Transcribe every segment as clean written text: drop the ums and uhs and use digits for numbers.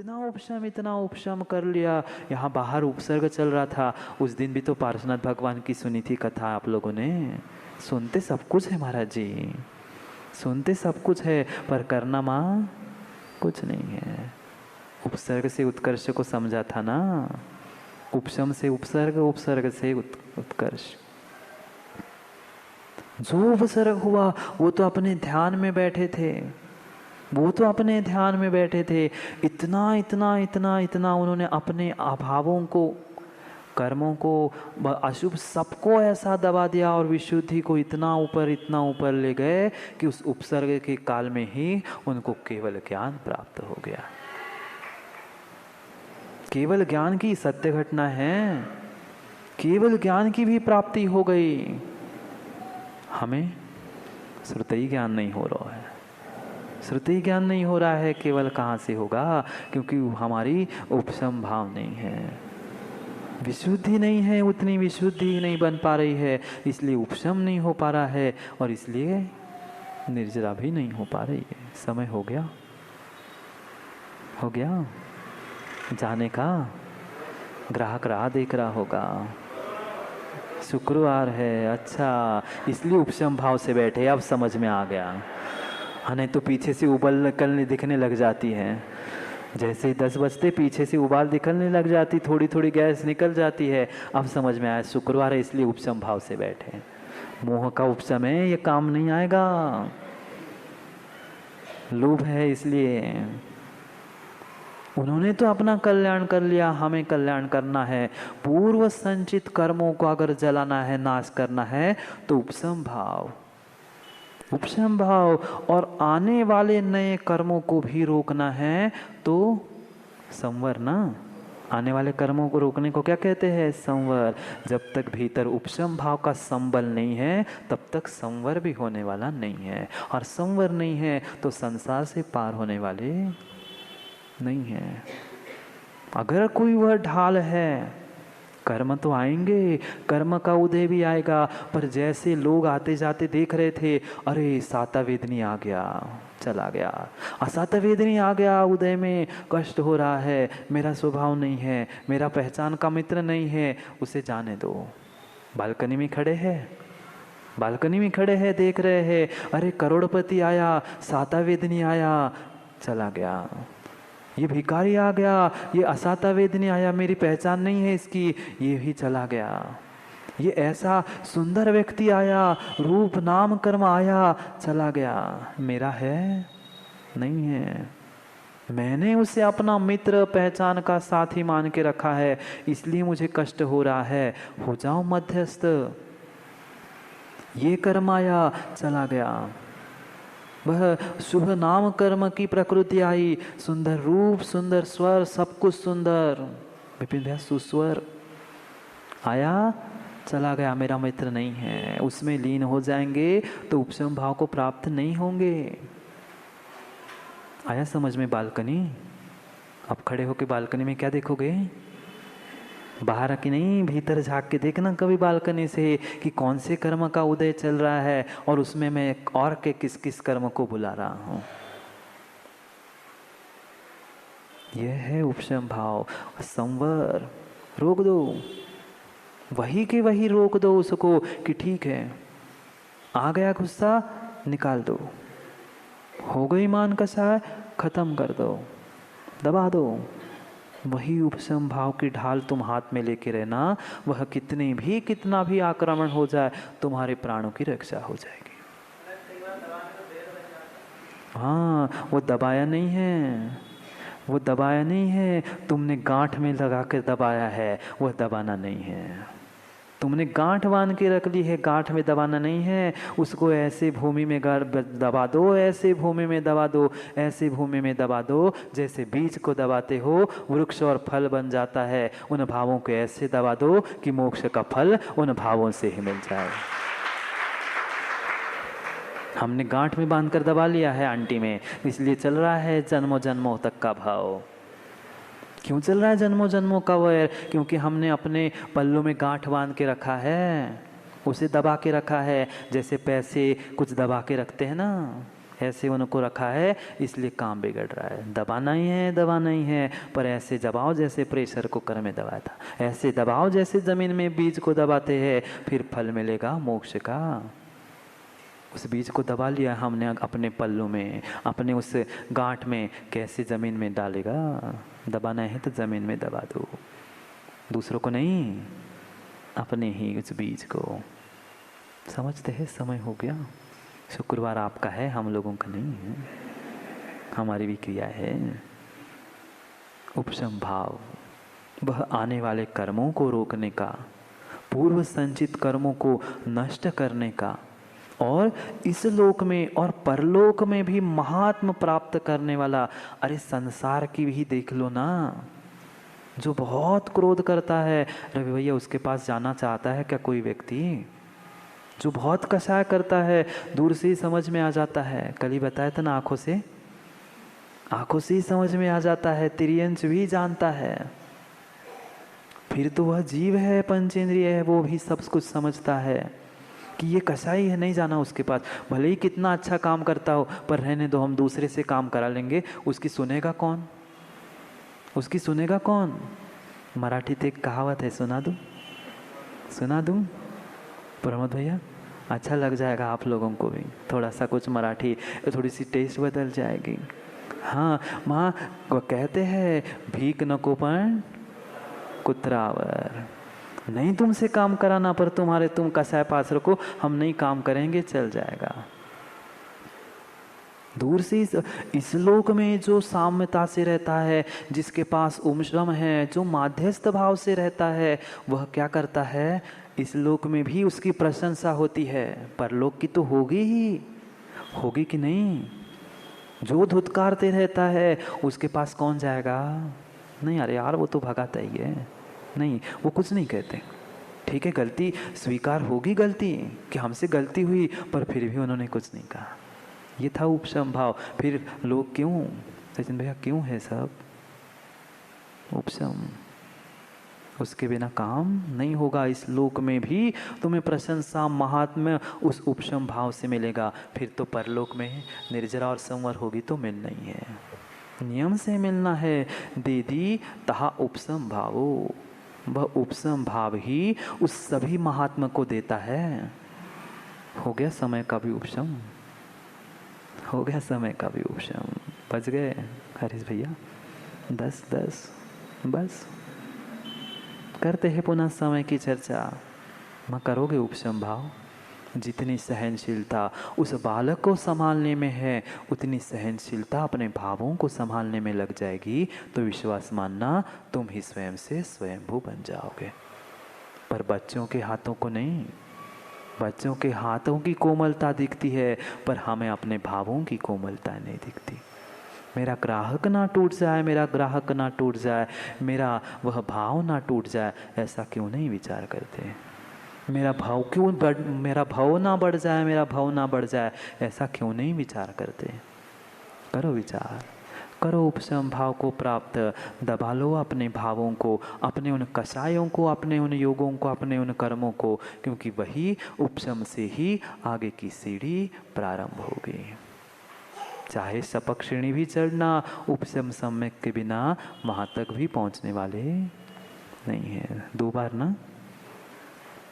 इतना उपशम कर लिया। यहाँ बाहर उपसर्ग चल रहा था। उस दिन भी तो पार्श्वनाथ भगवान की सुनी थी कथा आप लोगों ने। सुनते सब कुछ है महाराज जी, सुनते सब कुछ है, पर करना माँ कुछ नहीं है। उपसर्ग से उत्कर्ष को समझा था ना, उपशम से उपसर्ग, उपसर्ग से उत्कर्ष। जो उपसर्ग हुआ वो तो अपने ध्यान में बैठे थे, वो तो अपने ध्यान में बैठे थे। इतना इतना इतना इतना उन्होंने अपने अभावों को, कर्मों को, अशुभ सबको ऐसा दबा दिया और विशुद्धि को इतना ऊपर ले गए कि उस उपसर्ग के काल में ही उनको केवल ज्ञान प्राप्त हो गया। केवल ज्ञान की सत्य घटना है, केवल ज्ञान की भी प्राप्ति हो गई। हमें श्रुति ज्ञान नहीं हो रहा है, श्रुति ज्ञान नहीं हो रहा है। केवल कहाँ से होगा? क्योंकि हमारी उपशम भाव नहीं है, विशुद्धि नहीं है, उतनी विशुद्धि नहीं बन पा रही है, इसलिए उपशम नहीं हो पा रहा है और इसलिए निर्जरा भी नहीं हो पा रही है। समय हो गया, हो गया जाने का। ग्राहक राह देख रहा होगा, शुक्रवार है, अच्छा इसलिए उपशम भाव से बैठे। अब समझ में आ गया। हाँ, नहीं तो पीछे से उबल निकलने दिखने लग जाती है। जैसे ही 10 बजते पीछे से उबाल निकलने लग जाती, थोड़ी थोड़ी गैस निकल जाती है। अब समझ में आया शुक्रवार है इसलिए उपशम भाव से बैठे। मोह का उपशम है, ये काम नहीं आएगा। लोभ है इसलिए। उन्होंने तो अपना कल्याण कर लिया, हमें कल्याण करना है। पूर्व संचित कर्मों को अगर जलाना है, नाश करना है, तो उपशम भाव, उपशम भाव। और आने वाले नए कर्मों को भी रोकना है तो संवर ना। आने वाले कर्मों को रोकने को क्या कहते हैं? संवर। जब तक भीतर उपशम भाव का संबल नहीं है तब तक संवर भी होने वाला नहीं है, और संवर नहीं है तो संसार से पार होने वाले नहीं है। अगर कोई वह ढाल है, कर्म तो आएंगे, कर्म का उदय भी आएगा, पर जैसे लोग आते जाते देख रहे थे, अरे साता वेदनी आ गया, चला गया, असाता वेदनी आ गया, उदय में कष्ट हो रहा है, मेरा स्वभाव नहीं है, मेरा पहचान का मित्र नहीं है, उसे जाने दो। बालकनी में खड़े हैं, बालकनी में खड़े हैं, देख रहे हैं, अरे करोड़पति आया, साता वेदनी आया, चला गया। ये भिखारी आ गया, ये असाता वेदनी आया, मेरी पहचान नहीं है इसकी, ये भी चला गया। ये ऐसा सुंदर व्यक्ति आया, रूप नाम कर्म आया, चला गया, मेरा है नहीं है। मैंने उसे अपना मित्र, पहचान का साथी मान के रखा है, इसलिए मुझे कष्ट हो रहा है। हो जाओ मध्यस्थ। ये कर्म आया, चला गया। वह शुभ नाम कर्म की प्रकृति आई, सुंदर रूप, सुंदर स्वर, सब कुछ सुंदर, विपिन भैया सुस्वर आया, चला गया, मेरा मित्र नहीं है। उसमें लीन हो जाएंगे तो उपशम भाव को प्राप्त नहीं होंगे। आया समझ में? बालकनी, अब खड़े होके बालकनी में क्या देखोगे? बाहर की नहीं, भीतर झांक के देखना कभी बालकनी से कि कौन से कर्म का उदय चल रहा है और उसमें मैं और के किस किस कर्म को बुला रहा हूं। यह है उपशम भाव। संवर, रोक दो, वही के वही रोक दो उसको कि ठीक है, आ गया गुस्सा, निकाल दो, हो गई मान कसाय, खत्म कर दो, दबा दो। वही उपशम भाव की ढाल तुम हाथ में लेके रहना, वह कितना भी आक्रमण हो जाए, तुम्हारे प्राणों की रक्षा हो जाएगी। हाँ, वो दबाया नहीं है, वो दबाया नहीं है, तुमने गांठ में लगा कर दबाया है, वह दबाना नहीं है। तुमने गांठ बांध के रख ली है, गांठ में दबाना नहीं है। उसको ऐसे भूमि में दबा दो, ऐसे भूमि में दबा दो, ऐसे भूमि में दबा दो जैसे बीज को दबाते हो वृक्ष और फल बन जाता है। उन भावों को ऐसे दबा दो कि मोक्ष का फल उन भावों से ही मिल जाए। हमने गांठ में बांध कर दबा लिया है आंटी में, इसलिए चल रहा है जन्मों जन्मों तक का भाव। क्यों चल रहा है जन्मों जन्मों का वैर? क्योंकि हमने अपने पल्लों में गांठ बांध के रखा है, उसे दबा के रखा है। जैसे पैसे कुछ दबा के रखते हैं ना, ऐसे उनको रखा है, इसलिए काम बिगड़ रहा है। दबाना ही है, दबाना ही है, पर ऐसे दबाओ जैसे प्रेशर कुकर में दबाया था, ऐसे दबाओ जैसे जमीन में बीज को दबाते हैं, फिर फल मिलेगा मोक्ष का। उस बीज को दबा लिया हमने अपने पल्लू में, अपने उस गांठ में, कैसे जमीन में डालेगा? दबाना है तो जमीन में दबा दो, दूसरों को नहीं, अपने ही उस बीज को। समझते हैं? समय हो गया। शुक्रवार आपका है, हम लोगों का नहीं है, हमारी भी क्रिया है। उपशम भाव वह आने वाले कर्मों को रोकने का, पूर्व संचित कर्मों को नष्ट करने का, और इस लोक में और परलोक में भी महात्म प्राप्त करने वाला। अरे संसार की भी देख लो ना, जो बहुत क्रोध करता है, रवि भैया उसके पास जाना चाहता है क्या कोई व्यक्ति? जो बहुत कषाय करता है, दूर से ही समझ में आ जाता है। कल ही बताया था ना, आंखों से ही समझ में आ जाता है, तिर्यंश भी जानता है। फिर तो वह जीव है, पंचेंद्रिय है, वो भी सब कुछ समझता है कि ये कसाई है, नहीं जाना उसके पास। भले ही कितना अच्छा काम करता हो, पर रहने दो, हम दूसरे से काम करा लेंगे। उसकी सुनेगा कौन? उसकी सुनेगा कौन? मराठीत एक कहावत है, सुना दूं प्रमोद भैया? अच्छा लग जाएगा आप लोगों को भी, थोड़ा सा कुछ मराठी, थोड़ी सी टेस्ट बदल जाएगी। हाँ माँ कहते हैं, भीख नको पण कुत्रावर। नहीं तुमसे काम कराना, पर तुम कसाय पास रखो, हम नहीं काम करेंगे, चल जाएगा। दूर से इस लोक में जो साम्यता से रहता है, जिसके पास उमश्रम है, जो माध्यस्थ भाव से रहता है, वह क्या करता है? इस लोक में भी उसकी प्रशंसा होती है, परलोक की तो होगी कि नहीं? जो धुतकारते रहता है, उसके पास कौन जाएगा? नहीं अरे यार वो तो भगाता ही है, नहीं वो कुछ नहीं कहते। ठीक है, गलती स्वीकार होगी, गलती कि हमसे गलती हुई, पर फिर भी उन्होंने कुछ नहीं कहा। ये था उपशम भाव। फिर लोग क्यों, सचिन भैया क्यों है सब? उपशम, उसके बिना काम नहीं होगा। इस लोक में भी तुम्हें प्रशंसा महात्म्य उस उपशम भाव से मिलेगा, फिर तो परलोक में निर्जरा और संवर होगी तो मिलना ही है, नियम से मिलना है। दीदी तहा उपशम भावो, वह उपशम भाव ही उस सभी महात्मा को देता है। हो गया समय का भी उपशम, हो गया समय का भी उपशम। बच गए हरीश भैया 10 बस। करते हैं पुनः समय की चर्चा। मैं करोगे उपशम भाव? जितनी सहनशीलता उस बालक को संभालने में है, उतनी सहनशीलता अपने भावों को संभालने में लग जाएगी, तो विश्वास मानना तुम ही स्वयं से स्वयंभू बन जाओगे। पर बच्चों के हाथों को नहीं, बच्चों के हाथों की कोमलता दिखती है, पर हमें अपने भावों की कोमलता नहीं दिखती। मेरा ग्राहक ना टूट जाए, मेरा ग्राहक ना टूट जाए, मेरा वह भाव ना टूट जाए, ऐसा क्यों नहीं विचार करते? मेरा भाव ना बढ़ जाए, मेरा भाव ना बढ़ जाए, ऐसा क्यों नहीं विचार करते? करो विचार, करो उपशम भाव को प्राप्त। दबा लो अपने भावों को, अपने उन कषायों को, अपने उन योगों को, अपने उन कर्मों को, क्योंकि वही उपशम से ही आगे की सीढ़ी प्रारंभ होगी। चाहे सपक श्रेणी भी चढ़ना, उपशम सम्यक के बिना वहाँ तक भी पहुँचने वाले नहीं है। 2 बार ना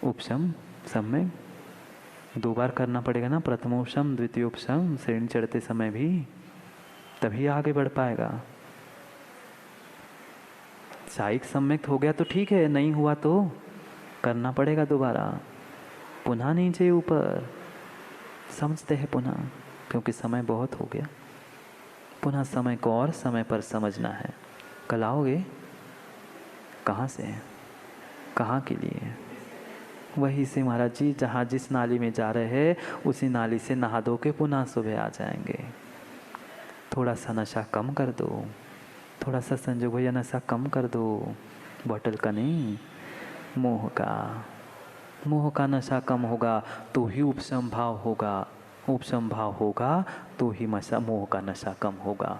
उपशम सम्यक 2 बार करना पड़ेगा ना, प्रथमोपशम द्वितीयोपशम, श्रेणी चढ़ते समय भी, तभी आगे बढ़ पाएगा। साइक सम्यक हो गया तो ठीक है, नहीं हुआ तो करना पड़ेगा दोबारा, पुनः नीचे ऊपर। समझते हैं पुनः, क्योंकि समय बहुत हो गया। पुनः समय को और समय पर समझना है। कल आओगे? कहाँ से, कहाँ के लिए? वही से महाराज जी, जहाँ जिस नाली में जा रहे हैं उसी नाली से नहा धो के पुनः सुबह आ जाएंगे। थोड़ा सा नशा कम कर दो, थोड़ा सा संजोग भैया नशा कम कर दो, बॉटल का नहीं, मोह का नशा कम होगा तो ही उपशम भाव होगा, उपशम भाव होगा तो ही मोह का नशा कम होगा।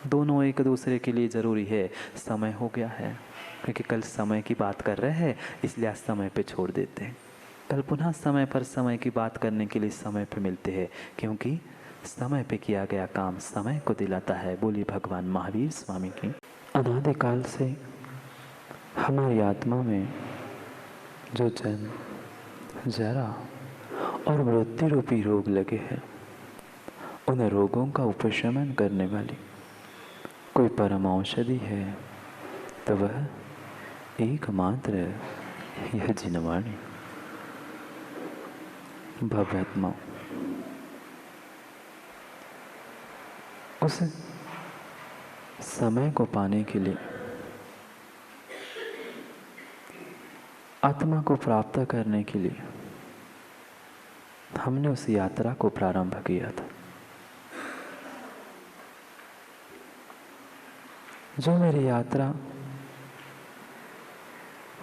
दोनों एक दूसरे के लिए ज़रूरी है। समय हो गया है, क्योंकि कल समय की बात कर रहे हैं, इसलिए आज समय पे छोड़ देते हैं। कल पुनः समय पर समय की बात करने के लिए समय पे मिलते हैं, क्योंकि समय पे किया गया काम समय को दिलाता है। बोली भगवान महावीर स्वामी की। अनादिकाल से हमारी आत्मा में जो जन्म, जरा और मृत्यु रूपी रोग लगे हैं, उन रोगों का उपशमन करने वाली कोई परम औषधि है तो वह एकमात्र यह जिनवाणी भव्यात्मा। उस समय को पाने के लिए, आत्मा को प्राप्त करने के लिए हमने उस यात्रा को प्रारंभ किया था। जो मेरी यात्रा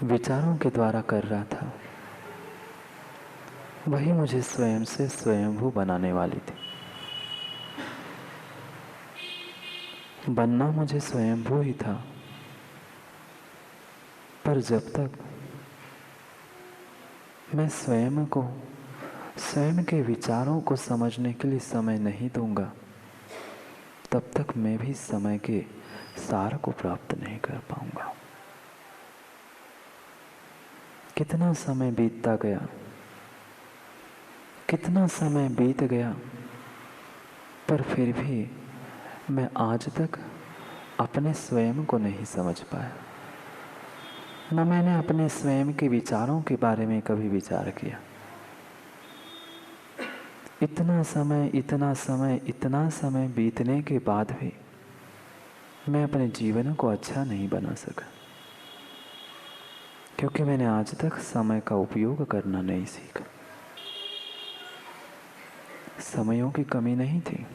विचारों के द्वारा कर रहा था, वही मुझे स्वयं से स्वयंभू बनाने वाली थी। बनना मुझे स्वयंभू ही था, पर जब तक मैं स्वयं को, स्वयं के विचारों को समझने के लिए समय नहीं दूंगा, तब तक मैं भी समय के सार को प्राप्त नहीं कर पाऊंगा। कितना समय बीतता गया, कितना समय बीत गया, पर फिर भी मैं आज तक अपने स्वयं को नहीं समझ पाया। न मैंने अपने स्वयं के विचारों के बारे में कभी विचार किया। इतना समय, इतना समय, इतना समय बीतने के बाद भी मैं अपने जीवन को अच्छा नहीं बना सका, क्योंकि मैंने आज तक समय का उपयोग करना नहीं सीखा। समयों की कमी नहीं थी,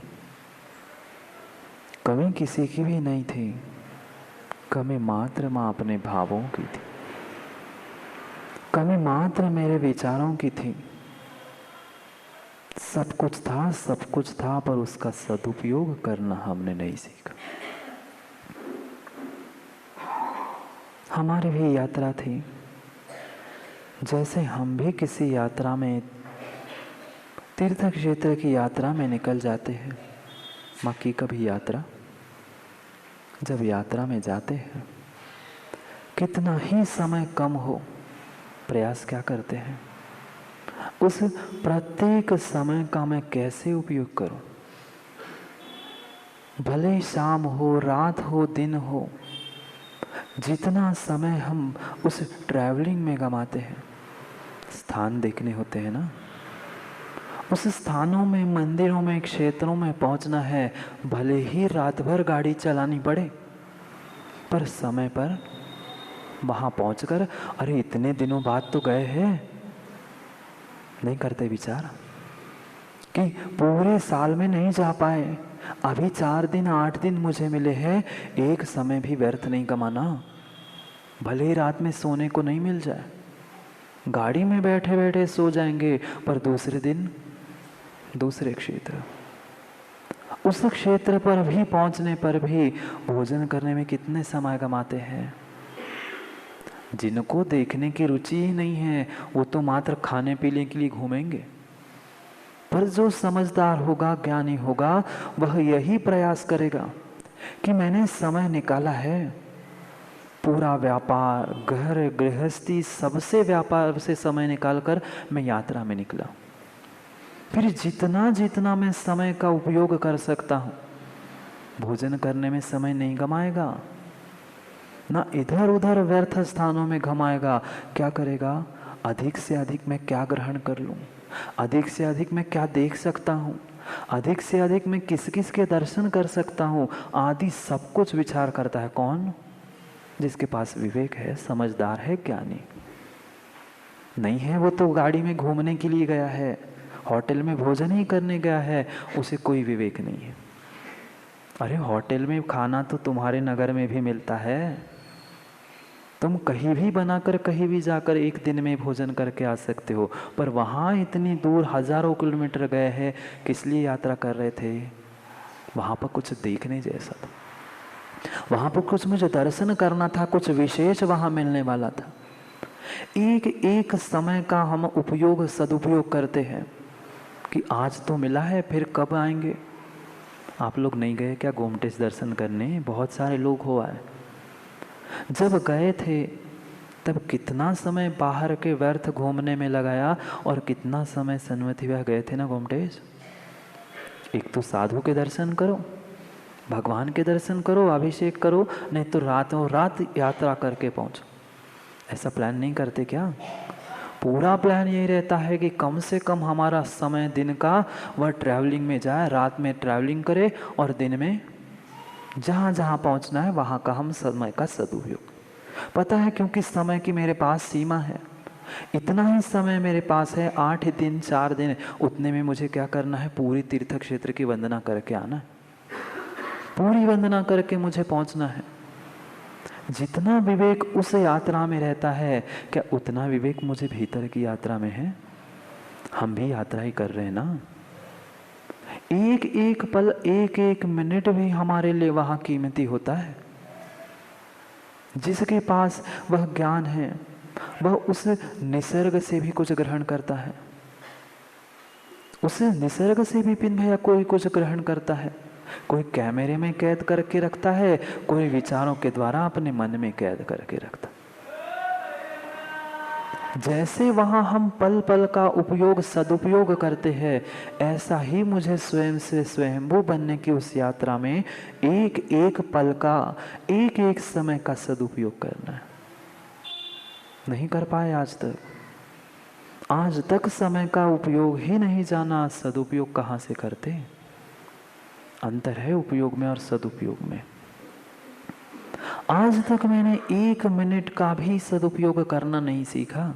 कमी किसी की भी नहीं थी, कमी मात्र मां अपने भावों की थी, कमी मात्र मेरे विचारों की थी। सब कुछ था, पर उसका सदुपयोग करना हमने नहीं सीखा। हमारी भी यात्रा थी, जैसे हम भी किसी यात्रा में, तीर्थ क्षेत्र की यात्रा में निकल जाते हैं। माँ की कभी यात्रा, जब यात्रा में जाते हैं, कितना ही समय कम हो, प्रयास क्या करते हैं, उस प्रत्येक समय का मैं कैसे उपयोग करूं। भले शाम हो, रात हो, दिन हो, जितना समय हम उस ट्रैवलिंग में गंवाते हैं, स्थान देखने होते हैं ना, उस स्थानों में, मंदिरों में, क्षेत्रों में पहुंचना है। भले ही रात भर गाड़ी चलानी पड़े, पर समय पर वहां पहुंचकर, अरे इतने दिनों बाद तो गए हैं, नहीं करते विचार कि पूरे साल में नहीं जा पाए, अभी 4 दिन 8 दिन मुझे मिले हैं, एक समय भी व्यर्थ नहीं कमाना। भले ही रात में सोने को नहीं मिल जाए, गाड़ी में बैठे बैठे सो जाएंगे, पर दूसरे दिन दूसरे क्षेत्र, उस क्षेत्र पर भी पहुंचने पर भी भोजन करने में कितने समय गंवाते हैं। जिनको देखने की रुचि ही नहीं है, वो तो मात्र खाने पीने के लिए घूमेंगे, पर जो समझदार होगा, ज्ञानी होगा, वह यही प्रयास करेगा कि मैंने समय निकाला है, पूरा व्यापार, घर गृहस्थी, सबसे व्यापार से समय निकालकर मैं यात्रा में निकला। फिर जितना जितना मैं समय का उपयोग कर सकता हूँ, भोजन करने में समय नहीं गमाएगा, ना इधर उधर व्यर्थ स्थानों में घमाएगा। क्या करेगा, अधिक से अधिक मैं क्या ग्रहण कर लूं, अधिक से अधिक मैं क्या देख सकता हूं, अधिक से अधिक मैं किस किस के दर्शन कर सकता हूं, आदि सब कुछ विचार करता है। कौन? जिसके पास विवेक है, समझदार है, ज्ञानी। नहीं है वो तो गाड़ी में घूमने के लिए गया है, होटल में भोजन ही करने गया है, उसे कोई विवेक नहीं है। अरे होटल में खाना तो तुम्हारे नगर में भी मिलता है, तुम कहीं भी बनाकर कहीं भी जाकर एक दिन में भोजन करके आ सकते हो, पर वहाँ इतनी दूर हजारों किलोमीटर गए हैं, किस लिए यात्रा कर रहे थे? वहाँ पर कुछ देखने जैसा था, वहाँ पर कुछ मुझे दर्शन करना था, कुछ विशेष वहाँ मिलने वाला था। एक एक समय का हम उपयोग, सदुपयोग करते हैं, कि आज तो मिला है, फिर कब आएंगे। आप लोग नहीं गए क्या गोमटेश दर्शन करने? बहुत सारे लोग हो आए। जब गए थे तब कितना समय बाहर के व्यर्थ घूमने में लगाया और कितना समय सन्मति विहार गए थे ना गोमटेश। एक तो साधु के दर्शन करो, भगवान के दर्शन करो, अभिषेक करो, नहीं तो रातों रात यात्रा करके पहुंचो। ऐसा प्लान नहीं करते क्या? पूरा प्लान यही रहता है कि कम से कम हमारा समय दिन का वह ट्रैवलिंग में जाए, रात में ट्रैवलिंग करे और दिन में जहाँ जहाँ पहुँचना है वहाँ का हम समय का सदुपयोग। पता है क्योंकि समय की मेरे पास सीमा है, इतना ही समय मेरे पास है, 8 दिन 4 दिन, उतने में मुझे क्या करना है? पूरी तीर्थ क्षेत्र की वंदना करके आना है, पूरी वंदना करके मुझे पहुंचना है। जितना विवेक उस यात्रा में रहता है, क्या उतना विवेक मुझे भीतर की यात्रा में है? हम भी यात्रा ही कर रहे हैं ना। एक एक पल, एक एक मिनट भी हमारे लिए वहां कीमती होता है। जिसके पास वह ज्ञान है वह उस निसर्ग से भी कुछ ग्रहण करता है, उस निसर्ग से भी पिन भैया कोई कुछ ग्रहण करता है। कोई कैमरे में कैद करके रखता है, कोई विचारों के द्वारा अपने मन में कैद करके रखता। जैसे वहां हम पल पल का उपयोग सदुपयोग करते हैं, ऐसा ही मुझे स्वयं से स्वयंभू बनने की उस यात्रा में एक एक पल का, एक एक समय का सदुपयोग करना है। नहीं कर पाए आज तक। आज तक समय का उपयोग ही नहीं जाना, सदुपयोग कहाँ से करते? अंतर है उपयोग में और सदुपयोग में। आज तक मैंने 1 मिनट का भी सदुपयोग करना नहीं सीखा।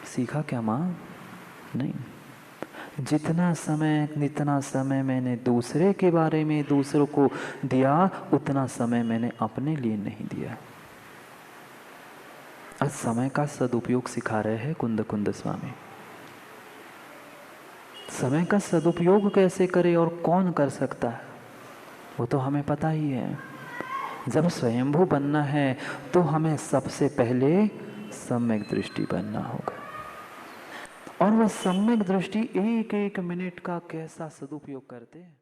सीखा क्या माँ? नहीं। जितना समय मैंने दूसरे के बारे में दूसरों को दिया, उतना समय मैंने अपने लिए नहीं दिया। आज समय का सदुपयोग सिखा रहे हैं कुंद कुंद स्वामी। समय का सदुपयोग कैसे करे और कौन कर सकता है वो तो हमें पता ही है। जब स्वयंभू बनना है तो हमें सबसे पहले सम्यक दृष्टि बनना होगा, और वह सम्यक दृष्टि एक एक मिनट का कैसा सदुपयोग करते हैं।